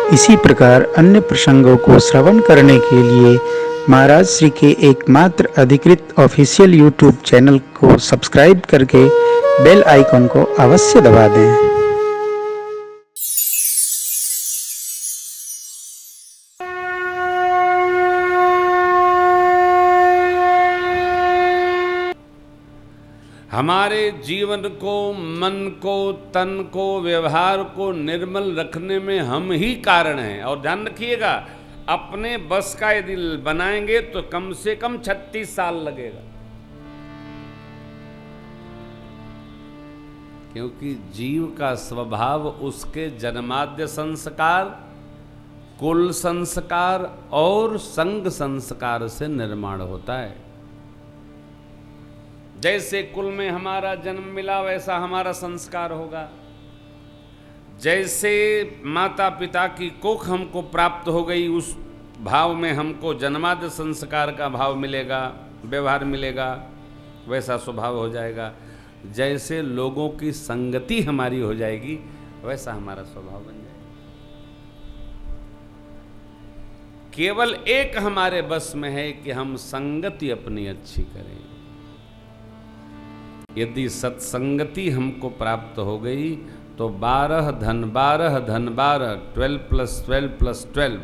इसी प्रकार अन्य प्रसंगों को श्रवण करने के लिए महाराज श्री के एकमात्र अधिकृत ऑफिशियल यूट्यूब चैनल को सब्सक्राइब करके बेल आइकन को अवश्य दबा दें। हमारे जीवन को, मन को, तन को, व्यवहार को निर्मल रखने में हम ही कारण हैं। और ध्यान रखिएगा, अपने बस का यदि बनाएंगे तो कम से कम 36 साल लगेगा, क्योंकि जीव का स्वभाव उसके जन्माद्य संस्कार, कुल संस्कार और संग संस्कार से निर्माण होता है। जैसे कुल में हमारा जन्म मिला वैसा हमारा संस्कार होगा, जैसे माता पिता की कोख हमको प्राप्त हो गई उस भाव में हमको जन्माद्य संस्कार का भाव मिलेगा, व्यवहार मिलेगा, वैसा स्वभाव हो जाएगा। जैसे लोगों की संगति हमारी हो जाएगी वैसा हमारा स्वभाव बन जाएगा। केवल एक हमारे बस में है कि हम संगति अपनी अच्छी करें। यदि सत्संगति हमको प्राप्त हो गई तो 12 धन 12 धन 12, 12 + 12 + 12,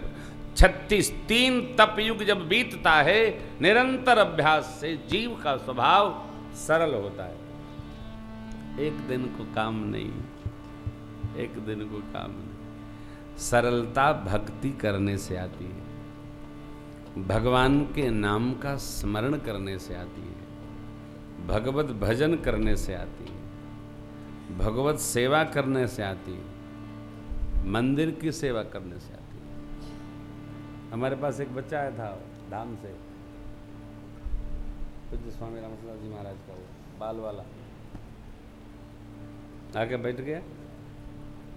36, 3 तप युग जब बीतता है निरंतर अभ्यास से जीव का स्वभाव सरल होता है। एक दिन को काम नहीं, एक दिन को काम नहीं। सरलता भक्ति करने से आती है, भगवान के नाम का स्मरण करने से आती है, भगवत भजन करने से आती है, भगवत सेवा करने से आती है, मंदिर की सेवा करने से आती है। हमारे पास एक बच्चा आया था धाम से, पूज्य स्वामी रामचंद्र जी महाराज का, वो बाल वाला आके बैठ गया।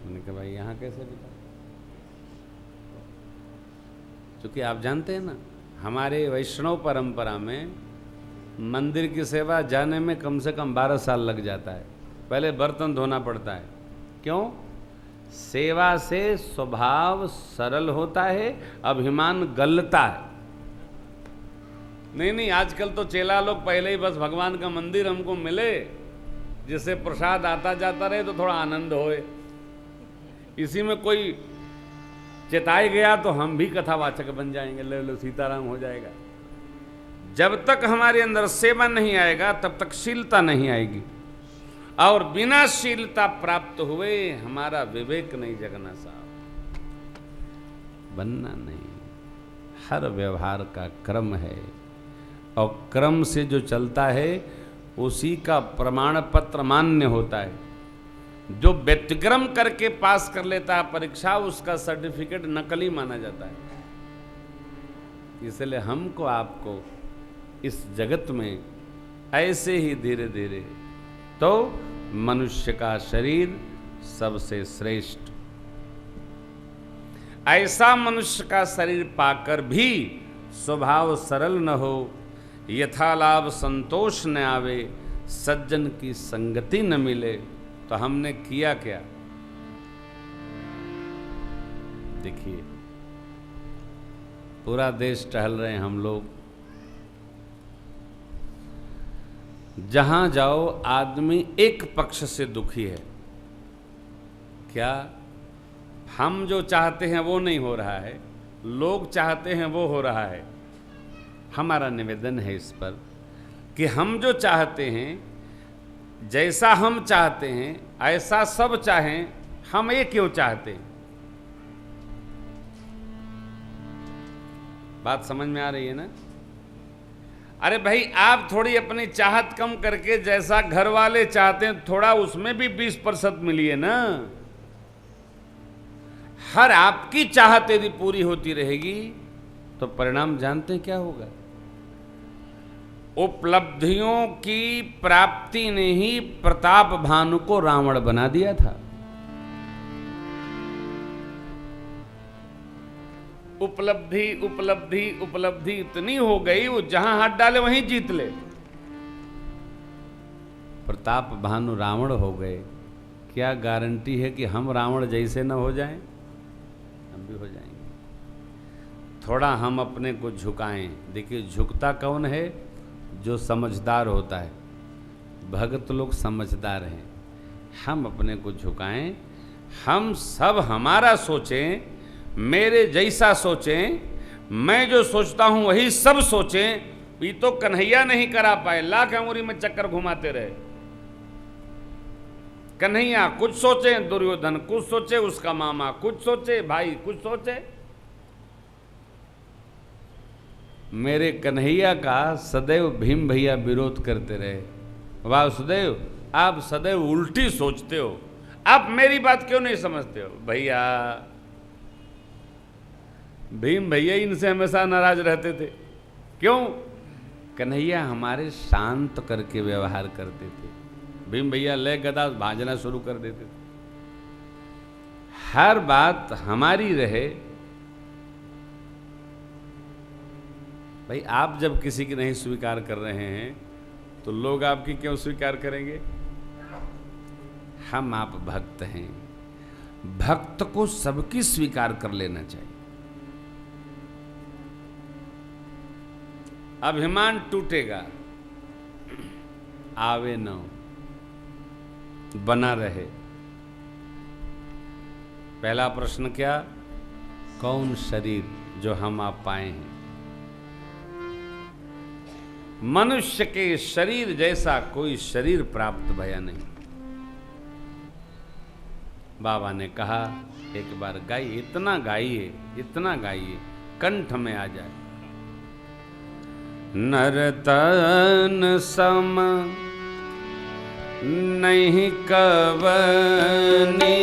मैंने कहा भाई यहाँ कैसे बैठा? क्योंकि आप जानते हैं ना, हमारे वैष्णव परंपरा में मंदिर की सेवा जाने में कम से कम 12 साल लग जाता है। पहले बर्तन धोना पड़ता है। क्यों? सेवा से स्वभाव सरल होता है, अभिमान गलता है। नहीं, आजकल तो चेला लोग पहले ही बस भगवान का मंदिर हमको मिले, जिससे प्रसाद आता जाता रहे तो थोड़ा आनंद होए, इसी में कोई चेताई गया तो हम भी कथावाचक बन जाएंगे, ले लो सीताराम हो जाएगा। जब तक हमारे अंदर सेवा नहीं आएगा तब तक शीलता नहीं आएगी, और बिना शीलता प्राप्त हुए हमारा विवेक नहीं जगना साहब, बनना नहीं। हर व्यवहार का क्रम है, और क्रम से जो चलता है उसी का प्रमाण पत्र मान्य होता है। जो व्यतिक्रम करके पास कर लेता है परीक्षा, उसका सर्टिफिकेट नकली माना जाता है। इसलिए हमको आपको इस जगत में ऐसे ही धीरे धीरे, तो मनुष्य का शरीर सबसे श्रेष्ठ, ऐसा मनुष्य का शरीर पाकर भी स्वभाव सरल न हो, यथालाभ संतोष न आवे, सज्जन की संगति न मिले, तो हमने किया क्या? देखिए, पूरा देश टहल रहे हैं हम लोग, जहां जाओ आदमी एक पक्ष से दुखी है। क्या? हम जो चाहते हैं वो नहीं हो रहा है, लोग चाहते हैं वो हो रहा है। हमारा निवेदन है इस पर कि हम जो चाहते हैं, जैसा हम चाहते हैं ऐसा सब चाहें, हम ये क्यों चाहते हैं? बात समझ में आ रही है ना? अरे भाई, आप थोड़ी अपनी चाहत कम करके जैसा घर वाले चाहते हैं थोड़ा उसमें भी 20% मिलिए ना। हर आपकी चाहत यदि पूरी होती रहेगी तो परिणाम जानते हैं क्या होगा? उपलब्धियों की प्राप्ति ने ही प्रताप भानु को रावण बना दिया था। उपलब्धि उपलब्धि उपलब्धि इतनी हो गई, वो जहां हाथ डाले वहीं जीत ले। प्रताप भानु रावण हो गए, क्या गारंटी है कि हम रावण जैसे न हो जाएं? हम भी हो जाएंगे। थोड़ा हम अपने को झुकाएं। देखिए झुकता कौन है? जो समझदार होता है। भगत लोग समझदार हैं। हम अपने को झुकाएं, हम सब हमारा सोचें, मेरे जैसा सोचें, मैं जो सोचता हूं वही सब सोचें। ये तो कन्हैया नहीं करा पाए, लाख अंगुरी में चक्कर घुमाते रहे। कन्हैया कुछ सोचे, दुर्योधन कुछ सोचे, उसका मामा कुछ सोचे, भाई कुछ सोचे। मेरे कन्हैया का सदैव भीम भैया विरोध करते रहे। वासुदेव आप सदैव उल्टी सोचते हो, आप मेरी बात क्यों नहीं समझते हो? भैया भीम भैया इनसे हमेशा नाराज रहते थे। क्यों? कन्हैया हमारे शांत करके व्यवहार करते थे। भीम भैया ले गदा भाजना शुरू कर देते थे। हर बात हमारी रहे। भाई आप जब किसी की नहीं स्वीकार कर रहे हैं तो लोग आपकी क्यों स्वीकार करेंगे? हम आप भक्त हैं, भक्त को सबकी स्वीकार कर लेना चाहिए। अभिमान टूटेगा, आवे न बना रहे। पहला प्रश्न क्या? कौन शरीर जो हम आप पाए हैं? मनुष्य के शरीर जैसा कोई शरीर प्राप्त भया नहीं। बाबा ने कहा एक बार गाइए, इतना गाइए कंठ में आ जाए। नरतन सम नहीं कवनी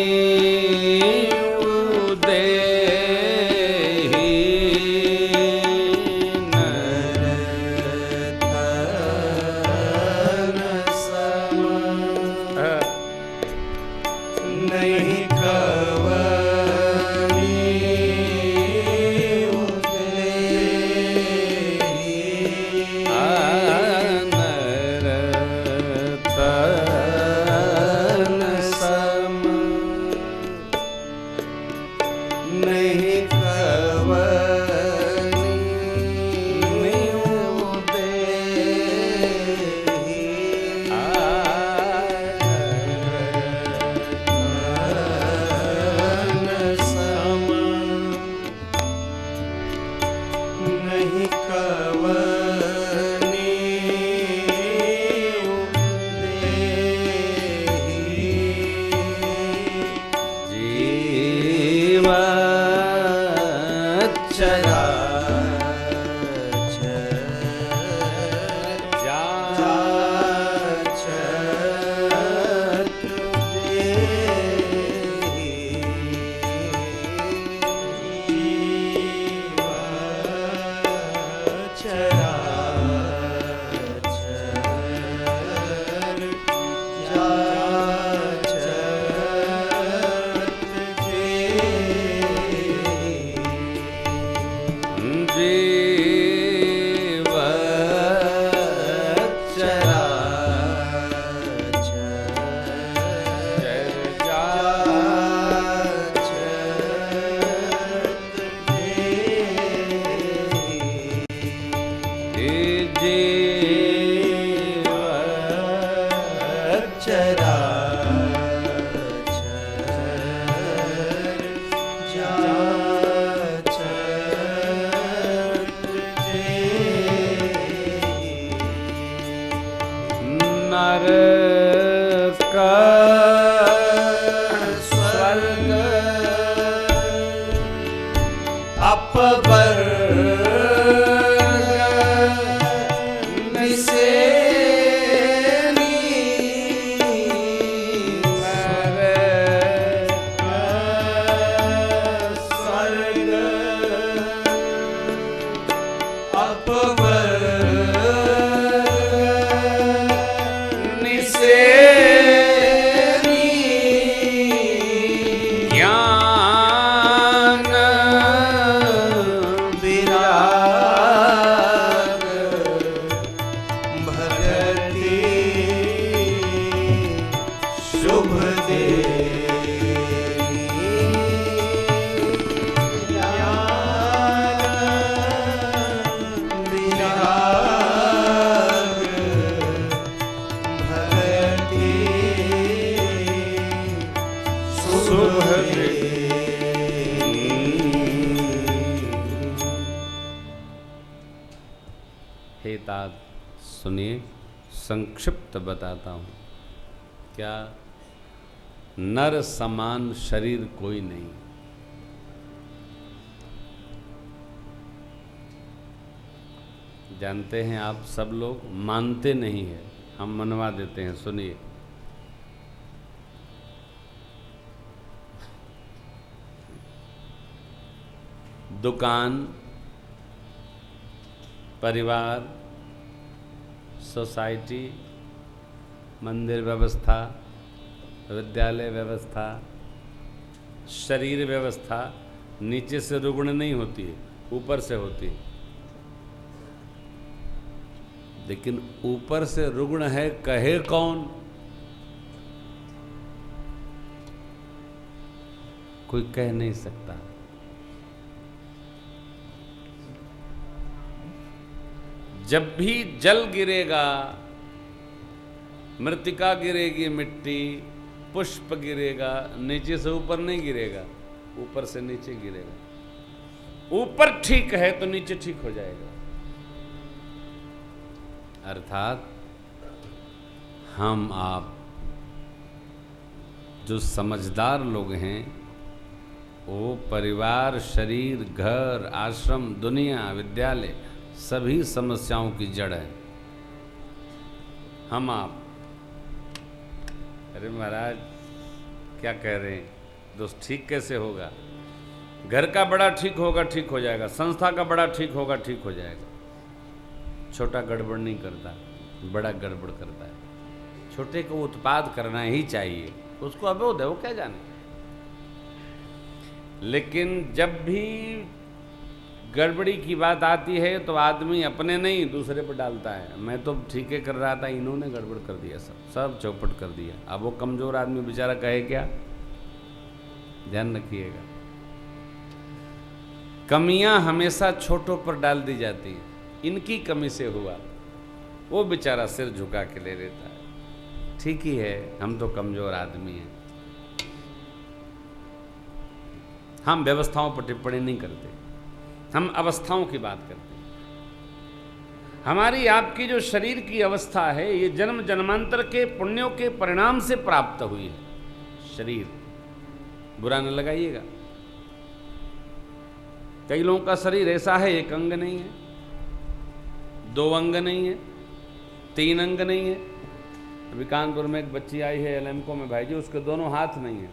अर्थात सुनिए, संक्षिप्त बताता हूँ। क्या? नर समान शरीर कोई नहीं। जानते हैं आप सब लोग, मानते नहीं है, हम मनवा देते हैं। सुनिए, दुकान, परिवार, सोसाइटी, मंदिर व्यवस्था, विद्यालय व्यवस्था, शरीर व्यवस्था नीचे से रुग्ण नहीं होती है, ऊपर से होती है। लेकिन ऊपर से रुग्ण है कहे कौन? कोई कह नहीं सकता। जब भी जल गिरेगा, मृतिका गिरेगी, मिट्टी, पुष्प गिरेगा, नीचे से ऊपर नहीं गिरेगा, ऊपर से नीचे गिरेगा। ऊपर ठीक है तो नीचे ठीक हो जाएगा। अर्थात हम आप जो समझदार लोग हैं, वो परिवार, शरीर, घर, आश्रम, दुनिया, विद्यालय सभी समस्याओं की जड़ है। हम आप, अरे महाराज क्या कह रहे हैं दोस्त, ठीक कैसे होगा? घर का बड़ा ठीक होगा, ठीक हो जाएगा। संस्था का बड़ा ठीक होगा, ठीक हो जाएगा। छोटा गड़बड़ नहीं करता, बड़ा गड़बड़ करता है। छोटे को उत्पाद करना ही चाहिए, उसको अबोध है, वो क्या जाने। लेकिन जब भी गड़बड़ी की बात आती है तो आदमी अपने नहीं दूसरे पर डालता है। मैं तो ठीक है कर रहा था, इन्होंने गड़बड़ कर दिया, सब चौपट कर दिया। अब वो कमजोर आदमी बेचारा कहे क्या? ध्यान रखिएगा, कमियां हमेशा छोटों पर डाल दी जाती हैं। इनकी कमी से हुआ, वो बेचारा सिर झुका के ले लेता है। ठीक ही है, हम तो कमजोर आदमी हैं। हम व्यवस्थाओं पर टिप्पणी नहीं करते, हम अवस्थाओं की बात करते हैं। हमारी आपकी जो शरीर की अवस्था है, ये जन्म जन्मांतर के पुण्यों के परिणाम से प्राप्त हुई है। शरीर बुरा न लगाइएगा। कई लोगों का शरीर ऐसा है, एक अंग नहीं है, दो अंग नहीं है, तीन अंग नहीं है। अभी कानपुर में एक बच्ची आई है एलएमको में, भाई जी उसके दोनों हाथ नहीं है,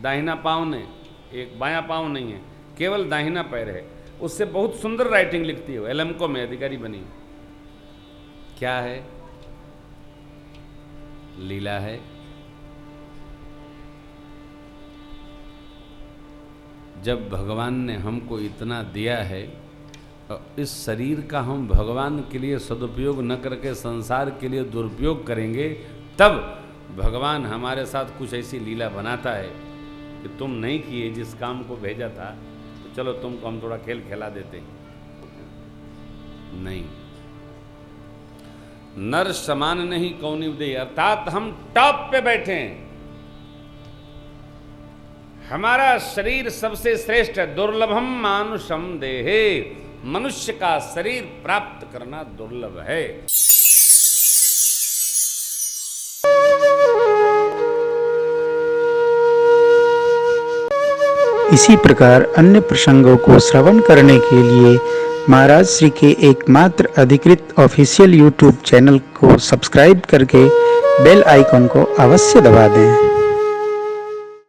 दाहिना पाँव नहीं, एक बायां पाँव नहीं है, केवल दाहिना पैर है। उससे बहुत सुंदर राइटिंग लिखती हो, एलएमको में अधिकारी बनी। क्या है? लीला है। जब भगवान ने हमको इतना दिया है, इस शरीर का हम भगवान के लिए सदुपयोग न करके संसार के लिए दुरुपयोग करेंगे, तब भगवान हमारे साथ कुछ ऐसी लीला बनाता है कि तुम नहीं किए जिस काम को भेजा था, तो चलो तुमको हम थोड़ा खेल खिला देते हैं। नहीं, नर समान नहीं कौनि उदय, अर्थात हम टॉप पे बैठे हैं। हमारा शरीर सबसे श्रेष्ठ है। दुर्लभम मानुषम देहे, मनुष्य का शरीर प्राप्त करना दुर्लभ है। इसी प्रकार अन्य प्रसंगों को श्रवण करने के लिए महाराज श्री के एकमात्र अधिकृत ऑफिशियल यूट्यूब चैनल को सब्सक्राइब करके बेल आइकन को अवश्य दबा दें।